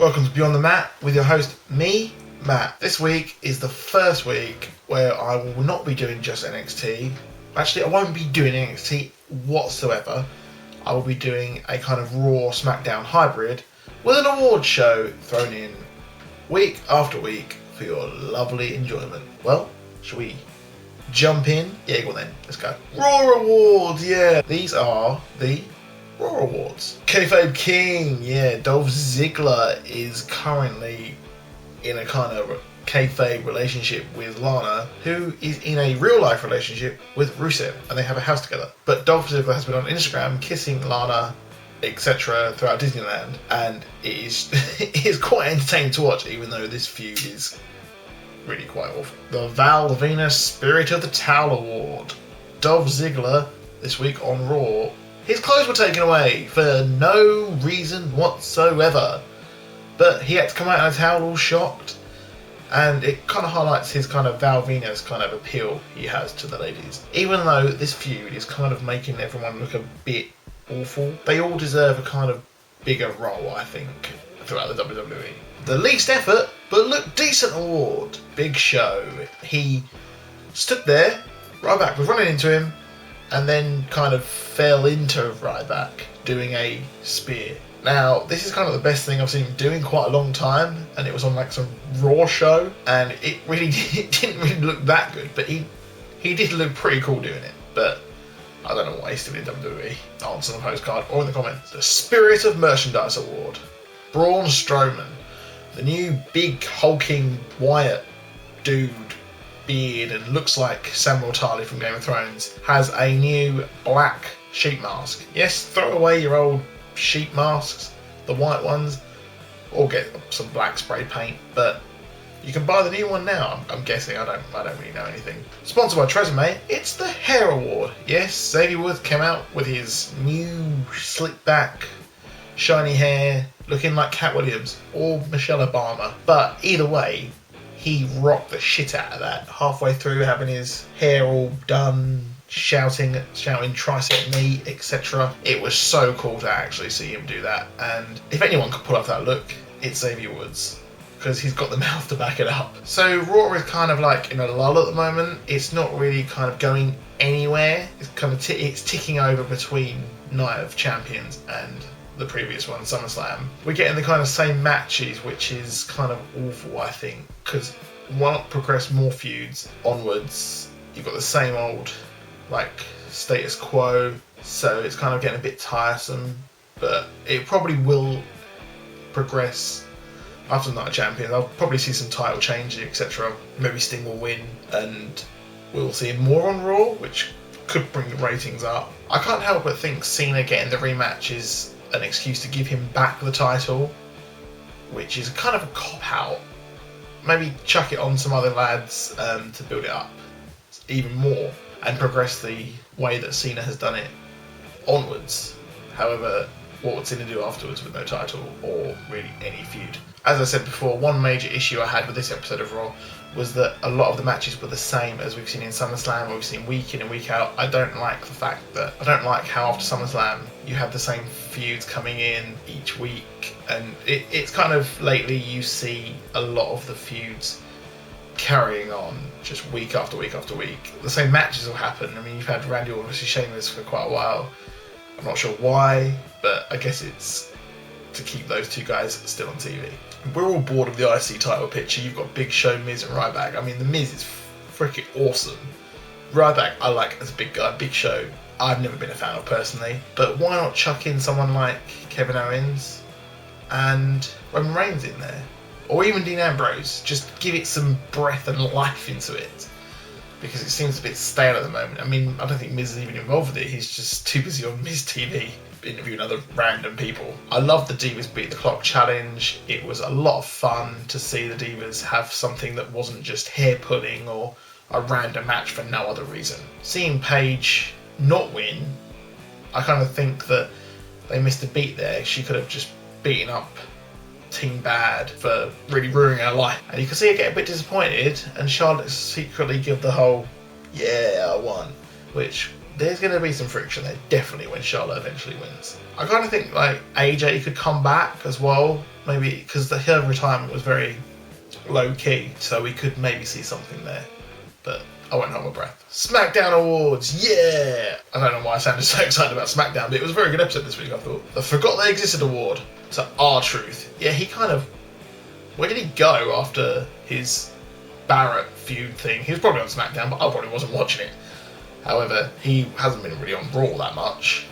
Welcome to Beyond the Mat with your host, me, Matt. This week is the first week where I will not be doing just NXT. Actually, I won't be doing NXT whatsoever. I will be doing a kind of Raw Smackdown hybrid with an award show thrown in week after week for your lovely enjoyment. Well, shall we jump in? Yeah, go on then. Let's go. Raw Awards, yeah. These are the Raw Awards. Kayfabe King, yeah. Dolph Ziggler is currently in a kind of kayfabe relationship with Lana, who is in a real life relationship with Rusev, and they have a house together. But Dolph Ziggler has been on Instagram kissing Lana, etc. throughout Disneyland, and it is quite entertaining to watch, even though this feud is really quite awful. The Val Venus Spirit of the Towel Award. Dolph Ziggler this week on Raw. His clothes were taken away for no reason whatsoever, but he had to come out in a towel all shocked, and it kind of highlights his kind of Val Venus kind of appeal he has to the ladies. Even though this feud is kind of making everyone look a bit awful, they all deserve a kind of bigger role, I think, throughout the WWE. The least effort but look decent award. Big Show. He stood there, Ryback was running into him, and then kind of fell into Ryback doing a spear. Now, this is kind of the best thing I've seen him do in quite a long time, and it was on like some Raw show, and it really didn't really look that good, but he did look pretty cool doing it. But I don't know why he's still in WWE. Answer on the postcard or in the comments. The Spirit of Merchandise Award. Braun Strowman, the new big hulking Wyatt dude, beard, and looks like Samuel Tarly from Game of Thrones, has a new black sheep mask. Yes, throw away your old sheep masks, the white ones, or get some black spray paint, but you can buy the new one now. I'm guessing. I don't really know anything. Sponsored by Tresemme, it's the Hair Award. Yes, Xavier Woods came out with his new slick back, shiny hair, looking like Cat Williams or Michelle Obama. But either way, he rocked the shit out of that. Halfway through having his hair all done, shouting tricep knee, etc. It was so cool to actually see him do that. And if anyone could pull off that look, it's Xavier Woods, because he's got the mouth to back it up. So Raw is kind of like in a lull at the moment. It's not really kind of going anywhere. It's kind of it's ticking over between Night of Champions and the previous one, SummerSlam. We're getting the kind of same matches, which is kind of awful, I think, because why not progress more feuds onwards? You've got the same old like status quo, so it's kind of getting a bit tiresome, but it probably will progress after Night of Champions. I'll probably see some title changes, etc. Maybe Sting will win, and we'll see more on Raw, which could bring the ratings up. I can't help but think Cena getting the rematch is an excuse to give him back the title, which is kind of a cop-out. Maybe chuck it on some other lads to build it up even more and progress the way that Cena has done it onwards. However, what would Cena do afterwards with no title or really any feud? As I said before, one major issue I had with this episode of Raw was that a lot of the matches were the same as we've seen in SummerSlam, or we've seen week in and week out. I don't like how after SummerSlam you have the same feuds coming in each week, and it's kind of lately you see a lot of the feuds carrying on just week after week after week. The same matches will happen. I mean, you've had Randy Orton versus Sheamus for quite a while. I'm not sure why, but I guess it's to keep those two guys still on TV. We're all bored of the IC title picture. You've got Big Show, Miz and Ryback. I mean, the Miz is freaking awesome. Ryback I like as a big guy. Big Show I've never been a fan of personally, but why not chuck in someone like Kevin Owens and Roman Reigns in there? Or even Dean Ambrose. Just give it some breath and life into it, because it seems a bit stale at the moment. I mean, I don't think Miz is even involved with it. He's just too busy on Miz TV interviewing other random people. I love the Divas Beat the Clock challenge. It was a lot of fun to see the Divas have something that wasn't just hair pulling or a random match for no other reason. Seeing Paige not win, I kind of think that they missed a beat there. She could have just beaten up Team Bad for really ruining her life. And you can see her get a bit disappointed, and Charlotte secretly give the whole, yeah, I won, which there's going to be some friction there, definitely, when Charlotte eventually wins. I kind of think like AJ could come back as well, maybe, because her retirement was very low key, so we could maybe see something there. But I won't hold my breath. SmackDown Awards, yeah! I don't know why I sounded so excited about SmackDown, but it was a very good episode this week, I thought. The Forgot They Existed Award to R-Truth. Yeah, he kind of... Where did he go after his Barrett feud thing? He was probably on SmackDown, but I probably wasn't watching it. However, he hasn't been really on Raw that much.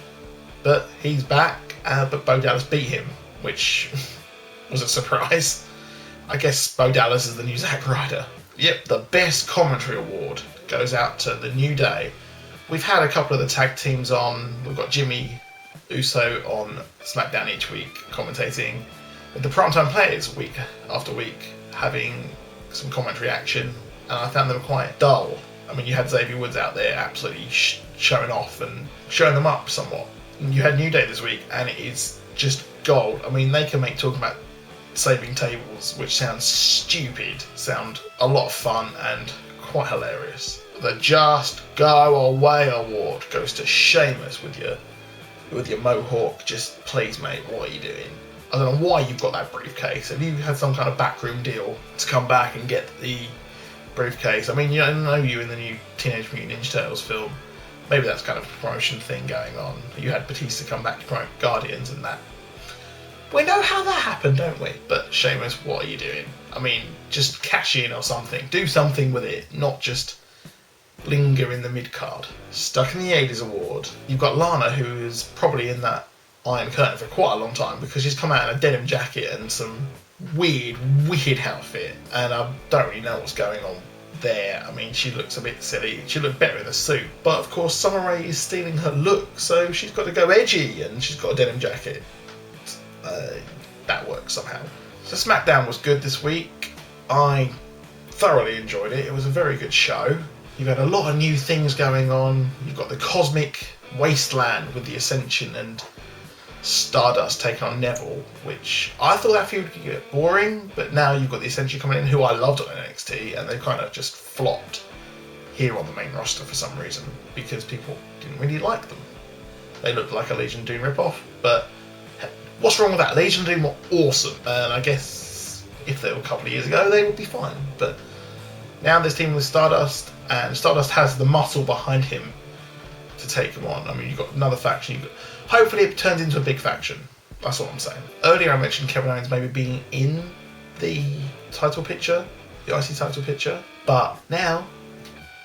But he's back, but Bo Dallas beat him, which was a surprise. I guess Bo Dallas is the new Zack Ryder. Yep, the Best Commentary Award goes out to The New Day. We've had a couple of the tag teams on. We've got Jimmy Uso on SmackDown each week commentating. With the Primetime Players week after week having some commentary action, and I found them quite dull. I mean, you had Xavier Woods out there absolutely showing off and showing them up somewhat. And you had New Day this week, and it is just gold. I mean, they can make talking about saving tables, which sounds stupid, sound a lot of fun and quite hilarious. The Just Go Away Award goes to Sheamus with your mohawk. Just please, mate, what are you doing? I don't know why you've got that briefcase. Have you had some kind of backroom deal to come back and get the briefcase? I mean, you know you in the new Teenage Mutant Ninja Turtles film. Maybe that's kind of a promotion thing going on. You had Batista come back to promote Guardians and that. We know how that happened, don't we? But Sheamus, what are you doing? I mean, just cash in or something. Do something with it, not just linger in the mid-card. Stuck in the 80s Award. You've got Lana, who is probably in that Iron Curtain for quite a long time because she's come out in a denim jacket and some weird outfit. And I don't really know what's going on there. I mean, she looks a bit silly. She looked better in a suit. But of course, Summer Rae is stealing her look, so she's got to go edgy and she's got a denim jacket. That works somehow. So SmackDown was good this week. I thoroughly enjoyed it. It was a very good show. You've had a lot of new things going on. You've got the Cosmic Wasteland with the Ascension and Stardust taking on Neville, which I thought that feud would get boring, but now you've got the Ascension coming in, who I loved on NXT, and they kind of just flopped here on the main roster for some reason because people didn't really like them. They looked like a Legion of Doom ripoff, but what's wrong with that? Legion of Doom were awesome, and I guess if they were a couple of years ago, they would be fine. But now this team with Stardust, and Stardust has the muscle behind him to take him on. I mean, you've got another faction. Hopefully it turns into a big faction. That's what I'm saying. Earlier I mentioned Kevin Owens maybe being in the title picture, the IC title picture, but now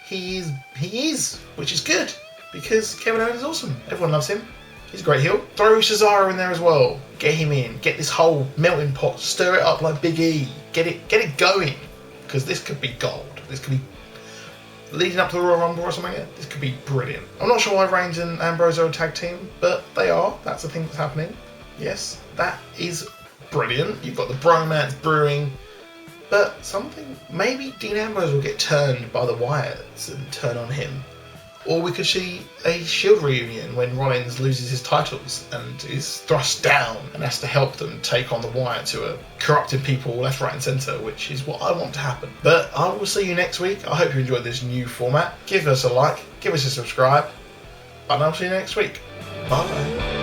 he is, which is good, because Kevin Owens is awesome. Everyone loves him. He's a great heel. Throw Cesaro in there as well. Get him in. Get this whole melting pot. Stir it up like Big E. Get it going. Because this could be gold. This could be leading up to the Royal Rumble or something. This could be brilliant. I'm not sure why Reigns and Ambrose are a tag team, but they are. That's the thing that's happening. Yes, that is brilliant. You've got the bromance brewing. But something, maybe Dean Ambrose will get turned by the Wyatts and turn on him. Or we could see a Shield reunion when Rollins loses his titles and is thrust down and has to help them take on the Wyatts, who are corrupting people left, right and centre, which is what I want to happen. But I will see you next week. I hope you enjoyed this new format. Give us a like, give us a subscribe, and I'll see you next week. Bye.